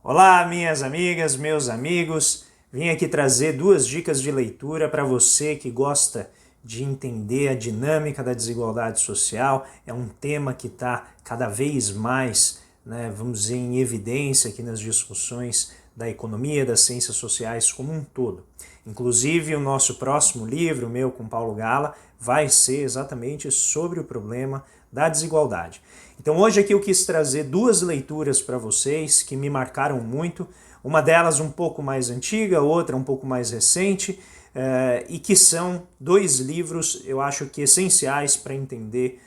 Olá, minhas amigas, meus amigos. Vim aqui trazer duas dicas de leitura para você que gosta de entender a dinâmica da desigualdade social. É um tema que está cada vez mais, vamos dizer, em evidência aqui nas discussões da economia, das ciências sociais como um todo. Inclusive, o nosso próximo livro, meu com Paulo Gala, vai ser exatamente sobre o problema da desigualdade. Então hoje aqui eu quis trazer duas leituras para vocês que me marcaram muito, uma delas um pouco mais antiga, outra um pouco mais recente, e que são dois livros, eu acho que essenciais para entender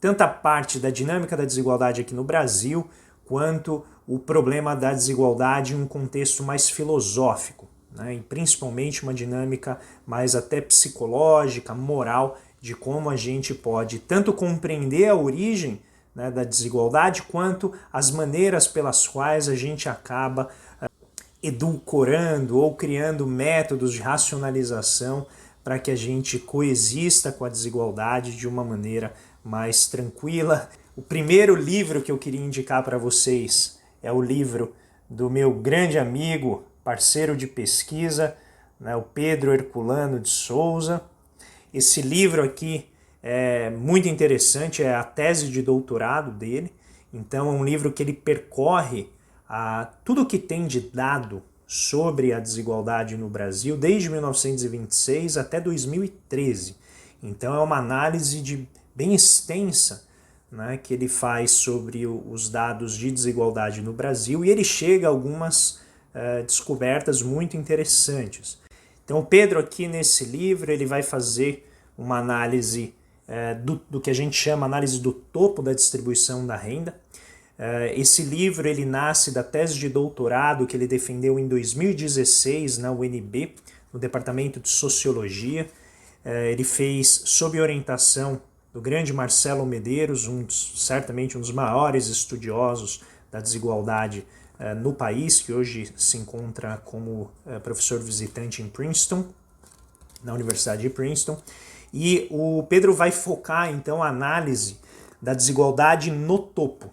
tanto a parte da dinâmica da desigualdade aqui no Brasil, quanto o problema da desigualdade em um contexto mais filosófico, e principalmente uma dinâmica mais até psicológica, moral, de como a gente pode tanto compreender a origem da desigualdade, quanto as maneiras pelas quais a gente acaba edulcorando ou criando métodos de racionalização para que a gente coexista com a desigualdade de uma maneira mais tranquila. O primeiro livro que eu queria indicar para vocês é o livro do meu grande amigo, parceiro de pesquisa, o Pedro Herculano de Souza. Esse livro aqui é muito interessante, é a tese de doutorado dele. Então é um livro que ele percorre tudo o que tem de dado sobre a desigualdade no Brasil desde 1926 até 2013. Então é uma análise bem extensa, que ele faz sobre os dados de desigualdade no Brasil, e ele chega a algumas descobertas muito interessantes. Então o Pedro aqui nesse livro ele vai fazer uma análise do que a gente chama análise do topo da distribuição da renda. Esse livro ele nasce da tese de doutorado que ele defendeu em 2016 na UNB, no Departamento de Sociologia. Ele fez sob orientação do grande Marcelo Medeiros, certamente um dos maiores estudiosos da desigualdade no país, que hoje se encontra como professor visitante em Princeton, na Universidade de Princeton. E o Pedro vai focar então a análise da desigualdade no topo.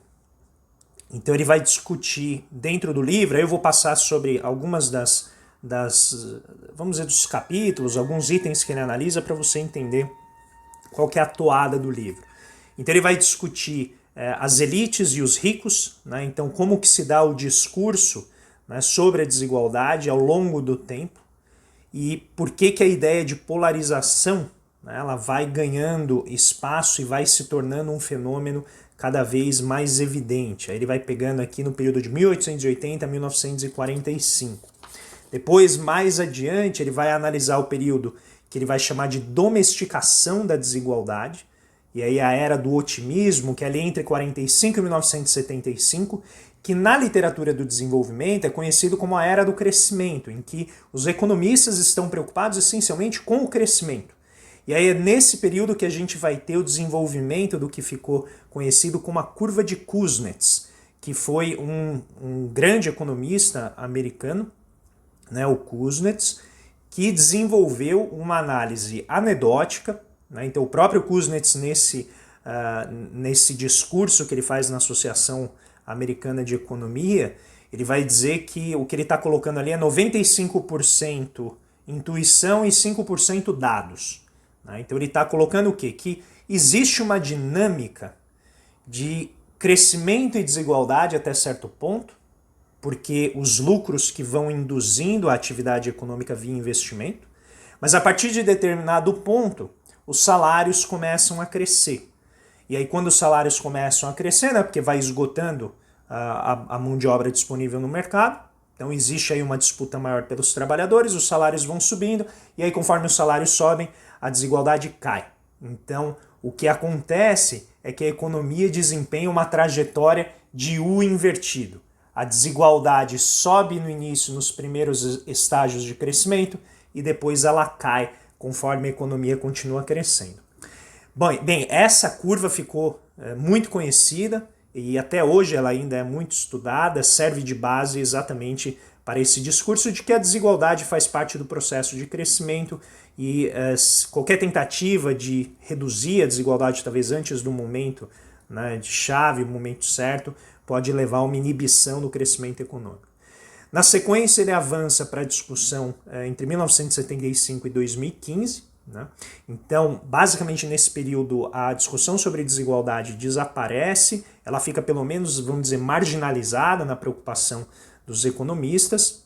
Então ele vai discutir dentro do livro, aí eu vou passar sobre algumas vamos dizer, dos capítulos, alguns itens que ele analisa para você entender qual que é a toada do livro. Então ele vai discutir as elites e os ricos, então como que se dá o discurso sobre a desigualdade ao longo do tempo e por que a ideia de polarização ela vai ganhando espaço e vai se tornando um fenômeno cada vez mais evidente. Aí ele vai pegando aqui no período de 1880 a 1945. Depois, mais adiante, ele vai analisar o período que ele vai chamar de domesticação da desigualdade, e aí a era do otimismo, que é ali entre 45 e 1975, que na literatura do desenvolvimento é conhecido como a era do crescimento, em que os economistas estão preocupados essencialmente com o crescimento. E aí é nesse período que a gente vai ter o desenvolvimento do que ficou conhecido como a curva de Kuznets, que foi um grande economista americano, o Kuznets, que desenvolveu uma análise anedótica. Então o próprio Kuznets, nesse discurso que ele faz na Associação Americana de Economia, ele vai dizer que o que ele está colocando ali é 95% intuição e 5% dados. Então ele está colocando o quê? Que existe uma dinâmica de crescimento e desigualdade até certo ponto, porque os lucros que vão induzindo a atividade econômica via investimento, mas a partir de determinado ponto, os salários começam a crescer. E aí quando os salários começam a crescer, porque vai esgotando a mão de obra disponível no mercado, então existe aí uma disputa maior pelos trabalhadores, os salários vão subindo, e aí conforme os salários sobem, a desigualdade cai. Então, o que acontece é que a economia desempenha uma trajetória de U invertido. A desigualdade sobe no início, nos primeiros estágios de crescimento, e depois ela cai conforme a economia continua crescendo. Bem, essa curva ficou muito conhecida, e até hoje ela ainda é muito estudada, serve de base exatamente para esse discurso de que a desigualdade faz parte do processo de crescimento e qualquer tentativa de reduzir a desigualdade, talvez antes do momento de chave, o momento certo, pode levar a uma inibição do crescimento econômico. Na sequência, ele avança para a discussão entre 1975 e 2015. Né? Então, basicamente nesse período, a discussão sobre desigualdade desaparece, ela fica pelo menos, vamos dizer, marginalizada na preocupação dos economistas,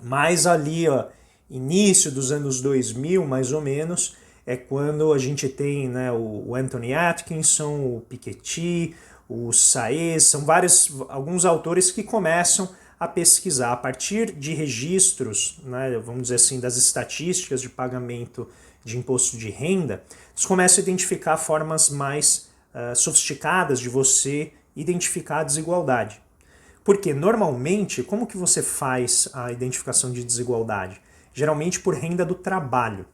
mas ali, ó, início dos anos 2000, mais ou menos, é quando a gente tem, né, o Anthony Atkinson, o Piketty, o Saez, são alguns autores que começam a pesquisar a partir de registros, né, vamos dizer assim, das estatísticas de pagamento de imposto de renda, eles começam a identificar formas mais sofisticadas de você identificar a desigualdade. Porque normalmente, como que você faz a identificação de desigualdade? Geralmente por renda do trabalho.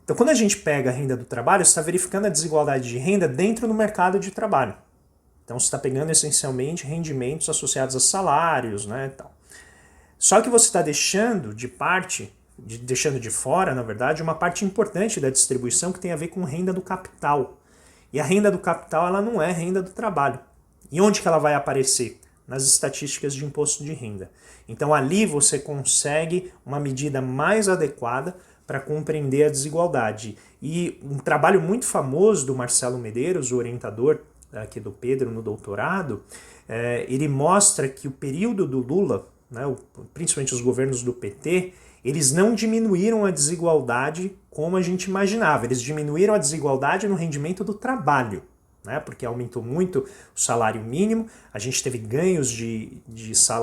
Então, quando a gente pega a renda do trabalho, você está verificando a desigualdade de renda dentro do mercado de trabalho. Então, você está pegando essencialmente rendimentos associados a salários, né, tal. Só que você está deixando de fora, na verdade, uma parte importante da distribuição que tem a ver com renda do capital. E a renda do capital, ela não é renda do trabalho. E onde que ela vai aparecer? Nas estatísticas de imposto de renda. Então, ali você consegue uma medida mais adequada para compreender a desigualdade. E um trabalho muito famoso do Marcelo Medeiros, o orientador aqui do Pedro no doutorado, ele mostra que o período do Lula, né, principalmente os governos do PT, eles não diminuíram a desigualdade como a gente imaginava, eles diminuíram a desigualdade no rendimento do trabalho, né, porque aumentou muito o salário mínimo, a gente teve ganhos de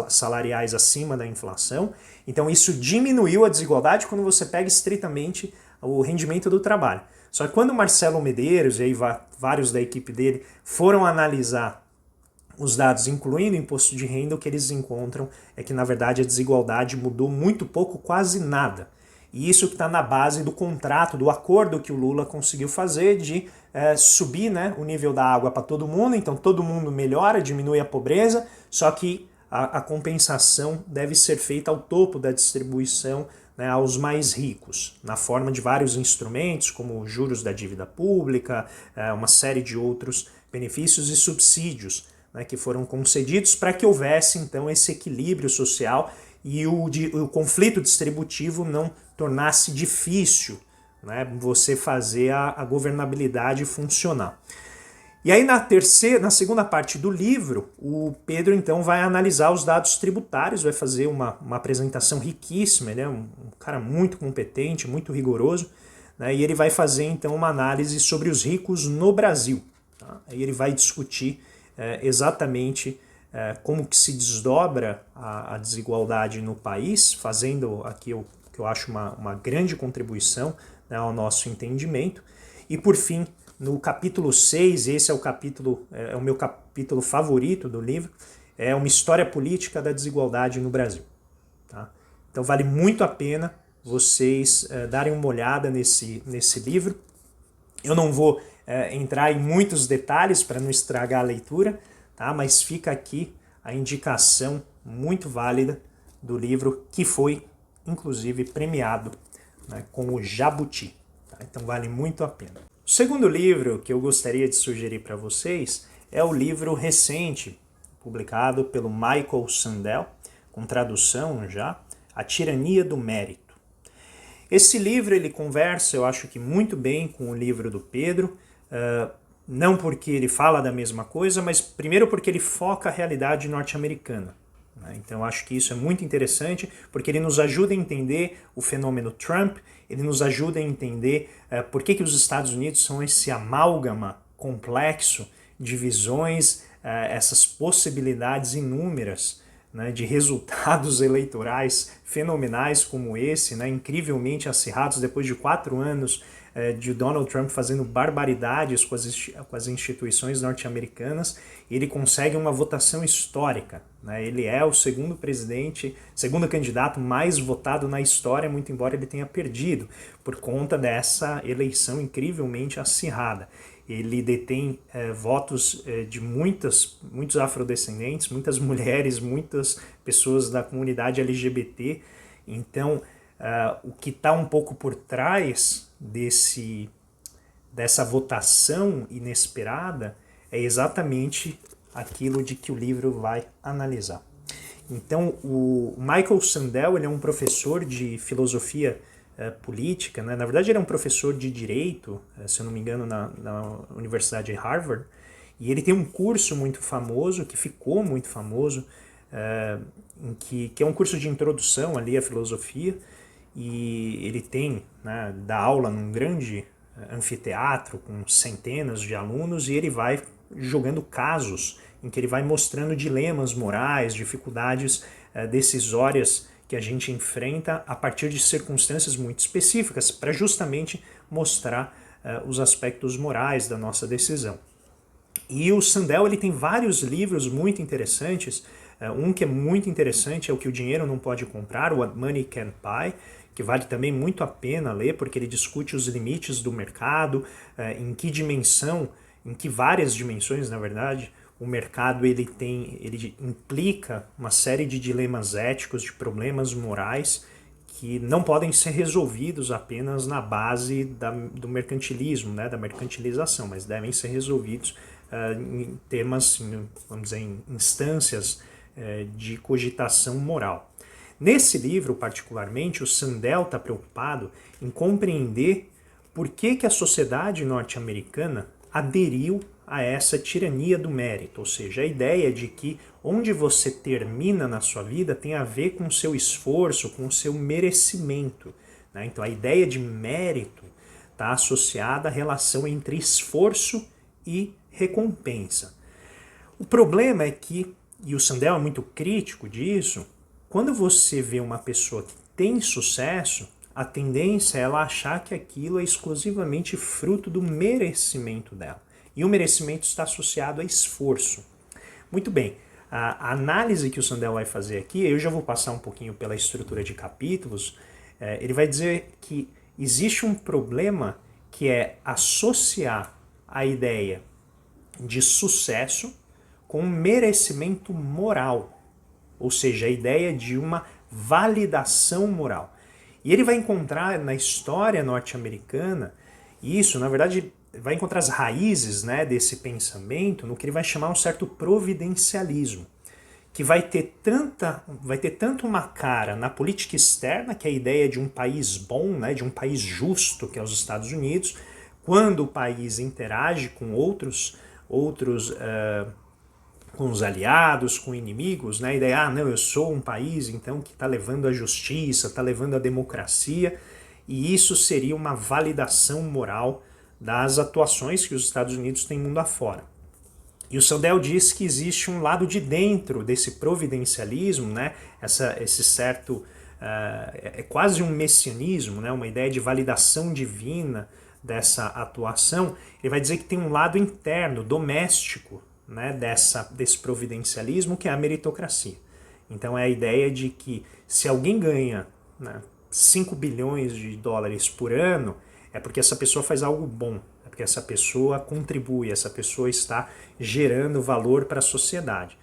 salariais acima da inflação, então isso diminuiu a desigualdade quando você pega estritamente o rendimento do trabalho. Só que quando o Marcelo Medeiros e aí vários da equipe dele foram analisar os dados, incluindo o imposto de renda, o que eles encontram é que, na verdade, a desigualdade mudou muito pouco, quase nada. E isso que está na base do contrato, do acordo que o Lula conseguiu fazer de subir, né, o nível da água para todo mundo, então todo mundo melhora, diminui a pobreza, só que a compensação deve ser feita ao topo da distribuição, né, aos mais ricos, na forma de vários instrumentos, como juros da dívida pública, uma série de outros benefícios e subsídios, né, que foram concedidos para que houvesse então esse equilíbrio social e o conflito distributivo não tornasse difícil, né, você fazer a governabilidade funcionar. E aí na segunda parte do livro, o Pedro então vai analisar os dados tributários, vai fazer uma apresentação riquíssima, ele é um cara muito competente, muito rigoroso, né, e ele vai fazer então uma análise sobre os ricos no Brasil. Tá? Aí ele vai discutir exatamente como que se desdobra a desigualdade no país, fazendo aqui o que eu acho uma grande contribuição, né, ao nosso entendimento. E por fim, no capítulo 6, esse é o meu capítulo favorito do livro, é uma história política da desigualdade no Brasil. Tá? Então vale muito a pena vocês darem uma olhada nesse livro. Eu não vou entrar em muitos detalhes para não estragar a leitura, tá? Mas fica aqui a indicação muito válida do livro que foi, inclusive, premiado, né, com o Jabuti. Tá? Então vale muito a pena. O segundo livro que eu gostaria de sugerir para vocês é o livro recente, publicado pelo Michael Sandel, com tradução já, A Tirania do Mérito. Esse livro ele conversa, eu acho que muito bem com o livro do Pedro, não porque ele fala da mesma coisa, mas primeiro porque ele foca a realidade norte-americana. Então eu acho que isso é muito interessante, porque ele nos ajuda a entender o fenômeno Trump, ele nos ajuda a entender por que os Estados Unidos são esse amálgama complexo de visões, essas possibilidades inúmeras, né, de resultados eleitorais fenomenais como esse, né, incrivelmente acirrados depois de 4 anos de Donald Trump fazendo barbaridades com as instituições norte-americanas, ele consegue uma votação histórica. Né? Ele é o segundo candidato mais votado na história, muito embora ele tenha perdido, por conta dessa eleição incrivelmente acirrada. Ele detém votos de muitos afrodescendentes, muitas mulheres, muitas pessoas da comunidade LGBT. Então, o que está um pouco por trás dessa votação inesperada é exatamente aquilo de que o livro vai analisar. Então, o Michael Sandel, ele é um professor de filosofia política, né? Na verdade ele é um professor de direito, se eu não me engano, na Universidade de Harvard, e ele tem um curso muito famoso, que ficou muito famoso, que é um curso de introdução ali à filosofia, e ele tem, né, dá aula num grande anfiteatro com centenas de alunos, e ele vai jogando casos em que ele vai mostrando dilemas morais, dificuldades decisórias que a gente enfrenta a partir de circunstâncias muito específicas, para justamente mostrar os aspectos morais da nossa decisão. E o Sandel, ele tem vários livros muito interessantes. Um que é muito interessante é O que o Dinheiro Não Pode Comprar, What Money Can't Buy, que vale também muito a pena ler, porque ele discute os limites do mercado, em que dimensão, em que várias dimensões, na verdade, o mercado ele implica uma série de dilemas éticos, de problemas morais que não podem ser resolvidos apenas na base do mercantilismo, né, da mercantilização, mas devem ser resolvidos em temas, vamos dizer, em instâncias de cogitação moral. Nesse livro, particularmente, o Sandel está preocupado em compreender por que a sociedade norte-americana aderiu a essa tirania do mérito, ou seja, a ideia de que onde você termina na sua vida tem a ver com o seu esforço, com o seu merecimento, né? Então a ideia de mérito está associada à relação entre esforço e recompensa. O problema é que, e o Sandel é muito crítico disso, quando você vê uma pessoa que tem sucesso, a tendência é ela achar que aquilo é exclusivamente fruto do merecimento dela. E o merecimento está associado a esforço. Muito bem, a análise que o Sandel vai fazer aqui, eu já vou passar um pouquinho pela estrutura de capítulos, ele vai dizer que existe um problema que é associar a ideia de sucesso com merecimento moral, ou seja, a ideia de uma validação moral. E ele vai encontrar na história norte-americana isso, na verdade, vai encontrar as raízes, né, desse pensamento no que ele vai chamar um certo providencialismo, que vai ter tanto uma cara na política externa, que é a ideia de um país bom, né, de um país justo, que é os Estados Unidos, quando o país interage com outros com os aliados, com inimigos, né? A ideia, não, eu sou um país então que está levando a justiça, está levando a democracia, e isso seria uma validação moral das atuações que os Estados Unidos têm mundo afora. E o Sandel diz que existe um lado de dentro desse providencialismo, né? Esse certo, é quase um messianismo, né? Uma ideia de validação divina dessa atuação. Ele vai dizer que tem um lado interno, doméstico, né, desse providencialismo, que é a meritocracia. Então é a ideia de que se alguém ganha, né, 5 bilhões de dólares por ano, é porque essa pessoa faz algo bom, é porque essa pessoa contribui, essa pessoa está gerando valor para a sociedade.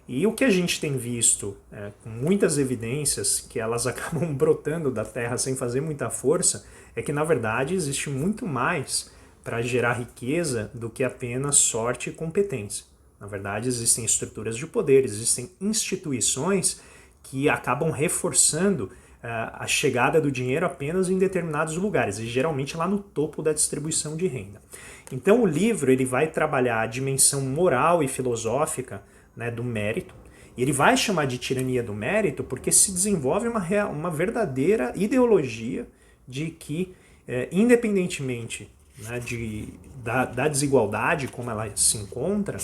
E o que a gente tem visto, com muitas evidências, que elas acabam brotando da terra sem fazer muita força, é que na verdade existe muito mais para gerar riqueza do que apenas sorte e competência. Na verdade, existem estruturas de poder, existem instituições que acabam reforçando a chegada do dinheiro apenas em determinados lugares, e geralmente lá no topo da distribuição de renda. Então o livro ele vai trabalhar a dimensão moral e filosófica, né, do mérito, e ele vai chamar de tirania do mérito porque se desenvolve uma verdadeira ideologia de que, independentemente, né, da desigualdade como ela se encontra,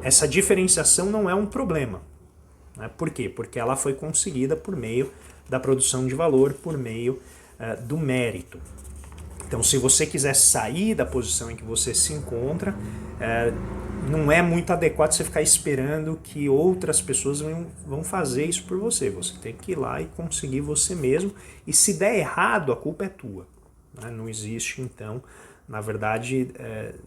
essa diferenciação não é um problema. Né? Por quê? Porque ela foi conseguida por meio da produção de valor, por meio do mérito. Então, se você quiser sair da posição em que você se encontra, não é muito adequado você ficar esperando que outras pessoas vão fazer isso por você. Você tem que ir lá e conseguir você mesmo, e se der errado, a culpa é tua. Não existe, então, na verdade,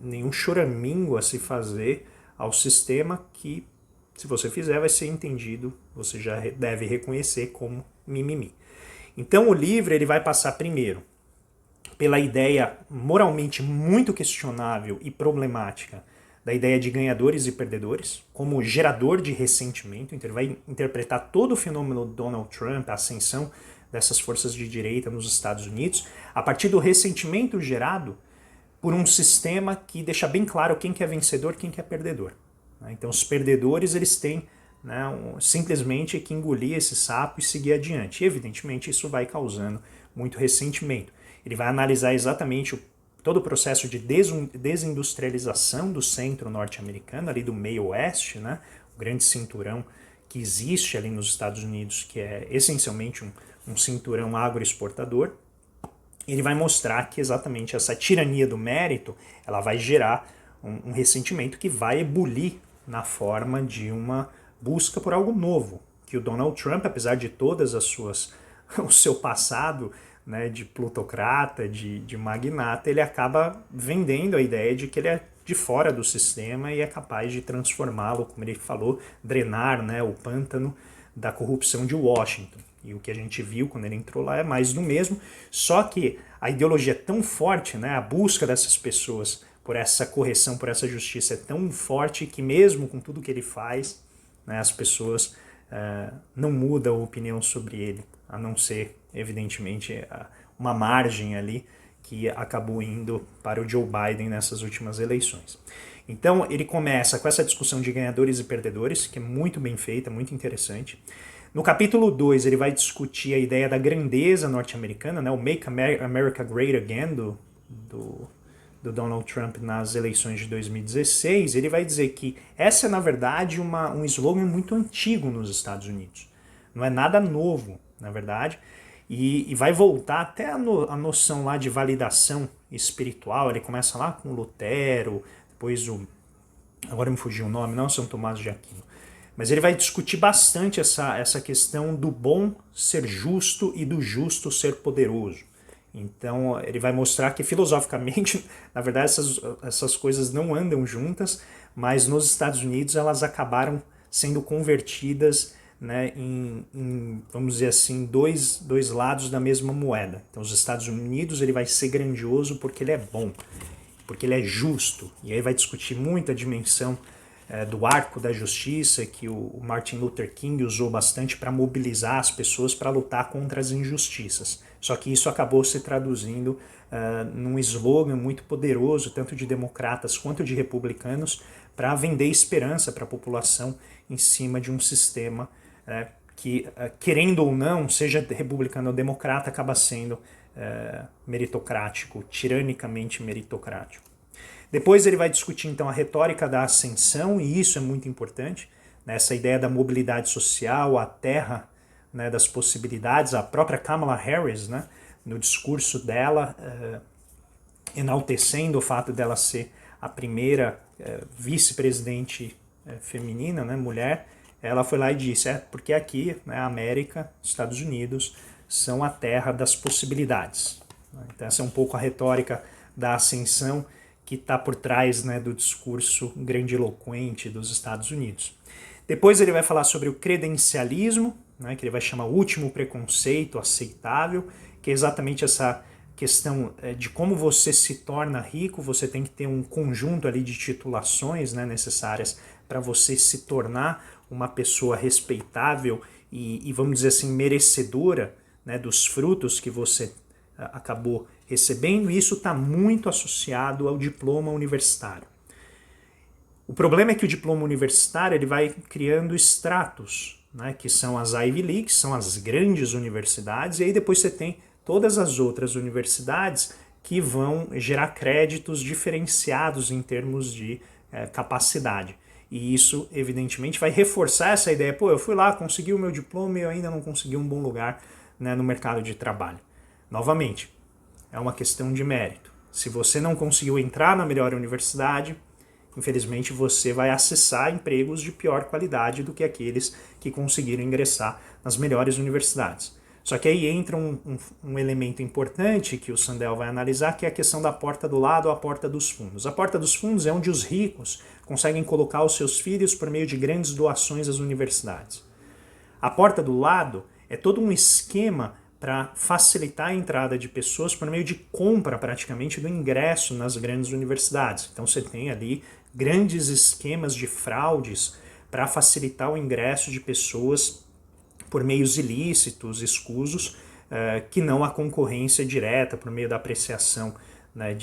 nenhum choramingo a se fazer ao sistema que, se você fizer, vai ser entendido, você já deve reconhecer como mimimi. Então o livro ele vai passar primeiro pela ideia moralmente muito questionável e problemática da ideia de ganhadores e perdedores, como gerador de ressentimento. Então ele vai interpretar todo o fenômeno Donald Trump, a ascensão dessas forças de direita nos Estados Unidos, a partir do ressentimento gerado por um sistema que deixa bem claro quem que é vencedor e quem que é perdedor. Então os perdedores eles têm simplesmente que engolir esse sapo e seguir adiante. E evidentemente isso vai causando muito ressentimento. Ele vai analisar exatamente todo o processo de desindustrialização do centro norte-americano, ali do meio oeste, né? O grande cinturão que existe ali nos Estados Unidos, que é essencialmente um cinturão agroexportador. Ele vai mostrar que exatamente essa tirania do mérito ela vai gerar um ressentimento que vai ebulir na forma de uma busca por algo novo, que o Donald Trump, apesar de todas as suas o seu passado, né, de plutocrata, de magnata, ele acaba vendendo a ideia de que ele é de fora do sistema e é capaz de transformá-lo, como ele falou, drenar, né, o pântano da corrupção de Washington. E o que a gente viu quando ele entrou lá é mais do mesmo, só que a ideologia é tão forte, né, a busca dessas pessoas por essa correção, por essa justiça é tão forte que mesmo com tudo que ele faz, né, as pessoas não mudam a opinião sobre ele, a não ser, evidentemente, uma margem ali que acabou indo para o Joe Biden nessas últimas eleições. Então ele começa com essa discussão de ganhadores e perdedores, que é muito bem feita, muito interessante. No capítulo 2 ele vai discutir a ideia da grandeza norte-americana, né, o Make America Great Again do Donald Trump nas eleições de 2016. Ele vai dizer que essa é, na verdade, um slogan muito antigo nos Estados Unidos. Não é nada novo, na verdade, e vai voltar até a noção lá de validação espiritual. Ele começa lá com Lutero, depois agora me fugiu o nome, não, São Tomás de Aquino. Mas ele vai discutir bastante essa questão do bom ser justo e do justo ser poderoso. Então ele vai mostrar que filosoficamente, na verdade, essas coisas não andam juntas, mas nos Estados Unidos elas acabaram sendo convertidas, né, vamos dizer assim, dois lados da mesma moeda. Então os Estados Unidos ele vai ser grandioso porque ele é bom, porque ele é justo. E aí vai discutir muito a dimensão do arco da justiça, que o Martin Luther King usou bastante para mobilizar as pessoas para lutar contra as injustiças. Só que isso acabou se traduzindo num slogan muito poderoso, tanto de democratas quanto de republicanos, para vender esperança para a população em cima de um sistema que, querendo ou não, seja republicano ou democrata, acaba sendo meritocrático, tiranicamente meritocrático. Depois ele vai discutir então a retórica da ascensão, e isso é muito importante, né, essa ideia da mobilidade social, a terra, né, das possibilidades. A própria Kamala Harris, né, no discurso dela, enaltecendo o fato dela ser a primeira vice-presidente feminina, né, mulher, ela foi lá e disse, porque aqui, né, a América, Estados Unidos, são a terra das possibilidades. Então essa é um pouco a retórica da ascensão que está por trás, né, do discurso grandiloquente dos Estados Unidos. Depois ele vai falar sobre o credencialismo, né, que ele vai chamar o último preconceito aceitável, que é exatamente essa questão de como você se torna rico. Você tem que ter um conjunto ali de titulações, né, necessárias para você se tornar uma pessoa respeitável e vamos dizer assim, merecedora, né, dos frutos que você acabou recebendo, e isso está muito associado ao diploma universitário. O problema é que o diploma universitário ele vai criando estratos, né, que são as Ivy Leagues, são as grandes universidades, e aí depois você tem todas as outras universidades que vão gerar créditos diferenciados em termos de capacidade. E isso, evidentemente, vai reforçar essa ideia. Pô, eu fui lá, consegui o meu diploma e eu ainda não consegui um bom lugar, né, no mercado de trabalho. Novamente, é uma questão de mérito. Se você não conseguiu entrar na melhor universidade, infelizmente você vai acessar empregos de pior qualidade do que aqueles que conseguiram ingressar nas melhores universidades. Só que aí entra um elemento importante que o Sandel vai analisar, que é a questão da porta do lado ou a porta dos fundos. A porta dos fundos é onde os ricos conseguem colocar os seus filhos por meio de grandes doações às universidades. A porta do lado é todo um esquema para facilitar a entrada de pessoas por meio de compra praticamente do ingresso nas grandes universidades. Então você tem ali grandes esquemas de fraudes para facilitar o ingresso de pessoas por meios ilícitos, escusos, que não a concorrência direta, por meio da apreciação, né,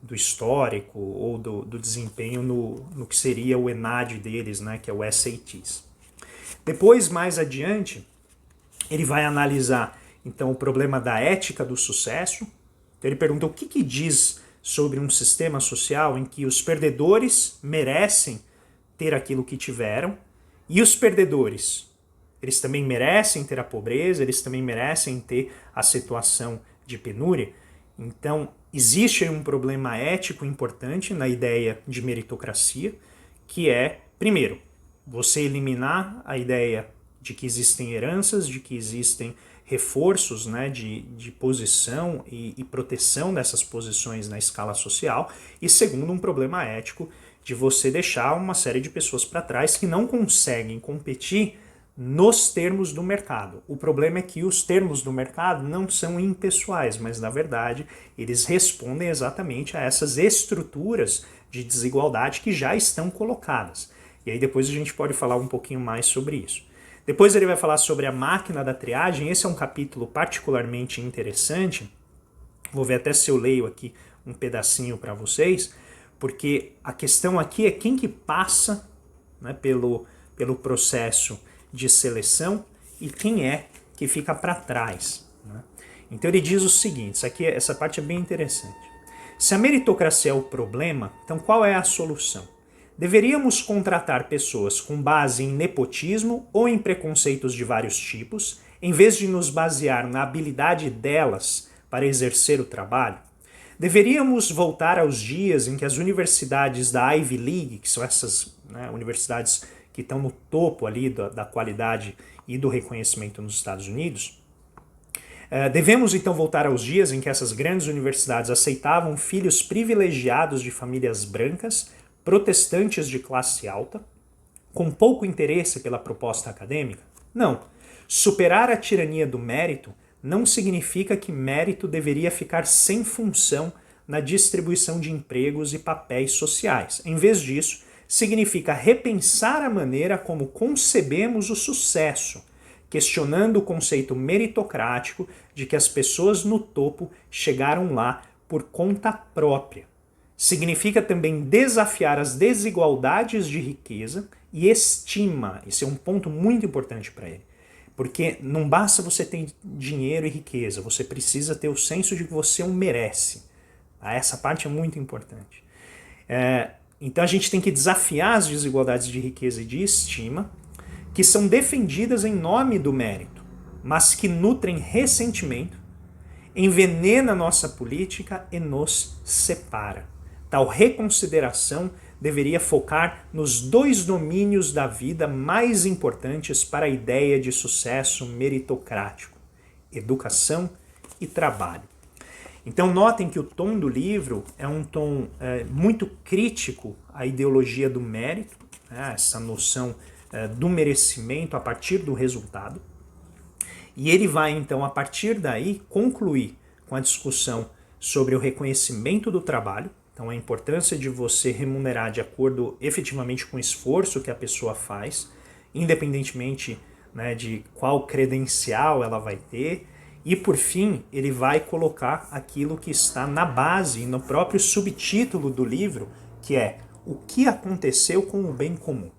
do histórico ou do desempenho no que seria o ENAD deles, né, que é o SATs. Depois, mais adiante, ele vai analisar então o problema da ética do sucesso. Então, ele pergunta o que diz sobre um sistema social em que os perdedores merecem ter aquilo que tiveram e os perdedores, eles também merecem ter a pobreza, eles também merecem ter a situação de penúria. Então, existe aí um problema ético importante na ideia de meritocracia, que é, primeiro, você eliminar a ideia de que existem heranças, de que existem reforços, né, de posição e proteção dessas posições na escala social, e segundo, um problema ético de você deixar uma série de pessoas para trás que não conseguem competir nos termos do mercado. O problema é que os termos do mercado não são impessoais, mas na verdade eles respondem exatamente a essas estruturas de desigualdade que já estão colocadas. E aí depois a gente pode falar um pouquinho mais sobre isso. Depois ele vai falar sobre a máquina da triagem. Esse é um capítulo particularmente interessante. Vou ver até se eu leio aqui um pedacinho para vocês, porque a questão aqui é quem que passa, né, pelo processo de seleção e quem é que fica para trás, né? Então ele diz o seguinte, essa parte é bem interessante. Se a meritocracia é o problema, então qual é a solução? Deveríamos contratar pessoas com base em nepotismo ou em preconceitos de vários tipos, em vez de nos basear na habilidade delas para exercer o trabalho? Deveríamos voltar aos dias em que as universidades da Ivy League, que são essas, né, universidades que estão no topo ali da qualidade e do reconhecimento nos Estados Unidos, devemos então voltar aos dias em que essas grandes universidades aceitavam filhos privilegiados de famílias brancas, protestantes de classe alta, com pouco interesse pela proposta acadêmica? Não. Superar a tirania do mérito não significa que mérito deveria ficar sem função na distribuição de empregos e papéis sociais. Em vez disso, significa repensar a maneira como concebemos o sucesso, questionando o conceito meritocrático de que as pessoas no topo chegaram lá por conta própria. Significa também desafiar as desigualdades de riqueza e estima. Esse é um ponto muito importante para ele. Porque não basta você ter dinheiro e riqueza, você precisa ter o senso de que você o merece. Essa parte é muito importante. Então a gente tem que desafiar as desigualdades de riqueza e de estima, que são defendidas em nome do mérito, mas que nutrem ressentimento, envenena nossa política e nos separa. Tal reconsideração deveria focar nos dois domínios da vida mais importantes para a ideia de sucesso meritocrático: educação e trabalho. Então notem que o tom do livro é um tom muito crítico à ideologia do mérito, né, essa noção do merecimento a partir do resultado. E ele vai então, a partir daí, concluir com a discussão sobre o reconhecimento do trabalho. Então a importância de você remunerar de acordo efetivamente com o esforço que a pessoa faz, independentemente, né, de qual credencial ela vai ter. E por fim, ele vai colocar aquilo que está na base e no próprio subtítulo do livro, que é o que aconteceu com o bem comum.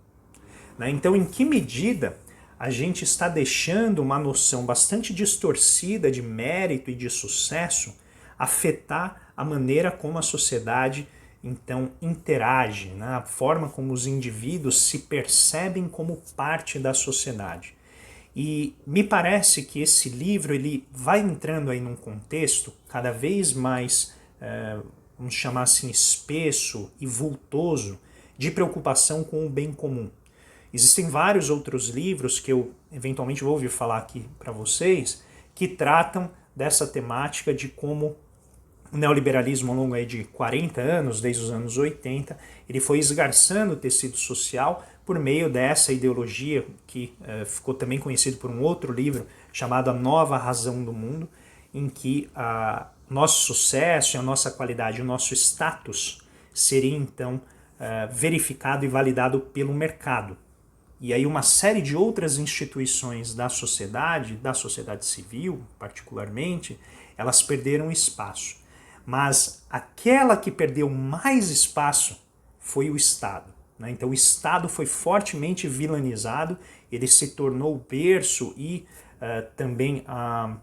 Né? Então, em que medida a gente está deixando uma noção bastante distorcida de mérito e de sucesso afetar a maneira como a sociedade então interage, né? A forma como os indivíduos se percebem como parte da sociedade. E me parece que esse livro ele vai entrando aí num contexto cada vez mais, vamos chamar assim, espesso e vultoso de preocupação com o bem comum. Existem vários outros livros que eu eventualmente vou ouvir falar aqui para vocês que tratam dessa temática de como o neoliberalismo ao longo aí de 40 anos, desde os anos 80, ele foi esgarçando o tecido social por meio dessa ideologia que ficou também conhecido por um outro livro chamado A Nova Razão do Mundo, em que nosso sucesso, a nossa qualidade, o nosso status seria então verificado e validado pelo mercado. E aí uma série de outras instituições da sociedade civil particularmente, elas perderam espaço. Mas aquela que perdeu mais espaço foi o Estado, né? Então o Estado foi fortemente vilanizado, ele se tornou o berço e também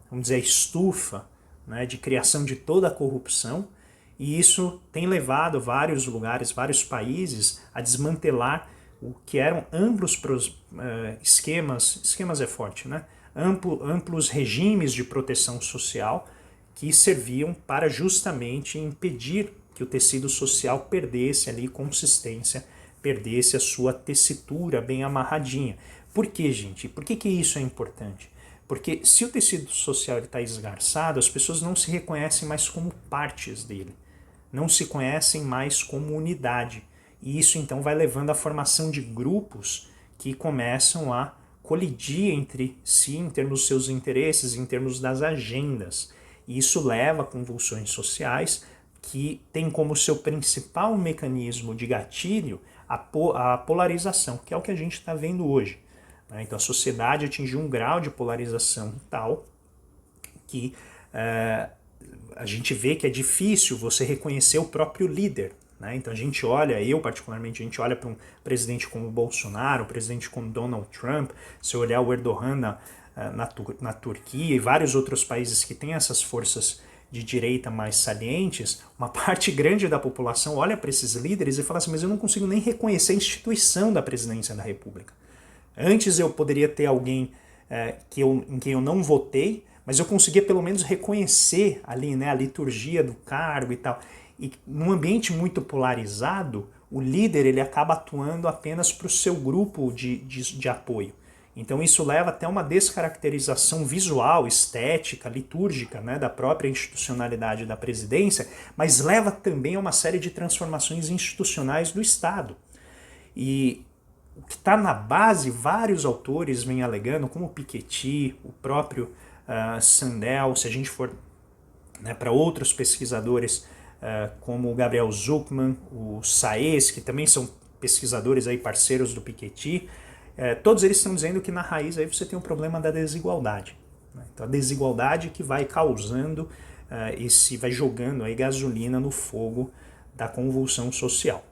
vamos dizer, a estufa, né, de criação de toda a corrupção, e isso tem levado vários lugares, vários países a desmantelar o que eram amplos esquemas é forte, né? Amplos regimes de proteção social que serviam para justamente impedir que o tecido social perdesse ali consistência, perdesse a sua tessitura bem amarradinha. Por que, gente? Por que isso é importante? Porque se o tecido social está esgarçado, as pessoas não se reconhecem mais como partes dele, não se conhecem mais como unidade. E isso então vai levando à formação de grupos que começam a colidir entre si em termos dos seus interesses, em termos das agendas. E isso leva a convulsões sociais que tem como seu principal mecanismo de gatilho a polarização, que é o que a gente está vendo hoje. Então a sociedade atingiu um grau de polarização tal que a gente vê que é difícil você reconhecer o próprio líder. Então a gente olha, eu particularmente, a gente olha para um presidente como Bolsonaro, um presidente como Donald Trump, se olhar o Erdogan na Turquia e vários outros países que têm essas forças de direita mais salientes, uma parte grande da população olha para esses líderes e fala assim, mas eu não consigo nem reconhecer a instituição da presidência da República. Antes eu poderia ter alguém em quem eu não votei, mas eu conseguia pelo menos reconhecer ali, né, a liturgia do cargo e tal. E num ambiente muito polarizado, o líder ele acaba atuando apenas para o seu grupo de apoio. Então isso leva até uma descaracterização visual, estética, litúrgica, né, da própria institucionalidade da presidência, mas leva também a uma série de transformações institucionais do Estado. E o que está na base, vários autores vêm alegando, como o Piketty, o próprio Sandel, se a gente for, né, para outros pesquisadores como o Gabriel Zucman, o Saez, que também são pesquisadores aí parceiros do Piketty, todos eles estão dizendo que na raiz aí você tem um problema da desigualdade. Né? Então a desigualdade que vai causando, vai jogando aí gasolina no fogo da convulsão social.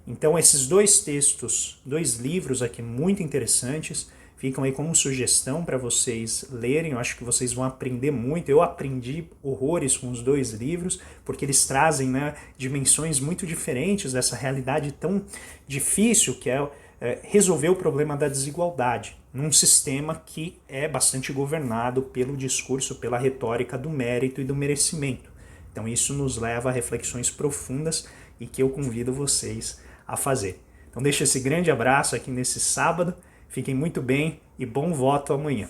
Então esses dois textos, dois livros aqui muito interessantes, ficam aí como sugestão para vocês lerem. Eu acho que vocês vão aprender muito. Eu aprendi horrores com os dois livros, porque eles trazem, né, dimensões muito diferentes dessa realidade tão difícil que é resolver o problema da desigualdade num sistema que é bastante governado pelo discurso, pela retórica do mérito e do merecimento. Então isso nos leva a reflexões profundas e que eu convido vocês a fazer. Então deixo esse grande abraço aqui nesse sábado, fiquem muito bem e bom voto amanhã.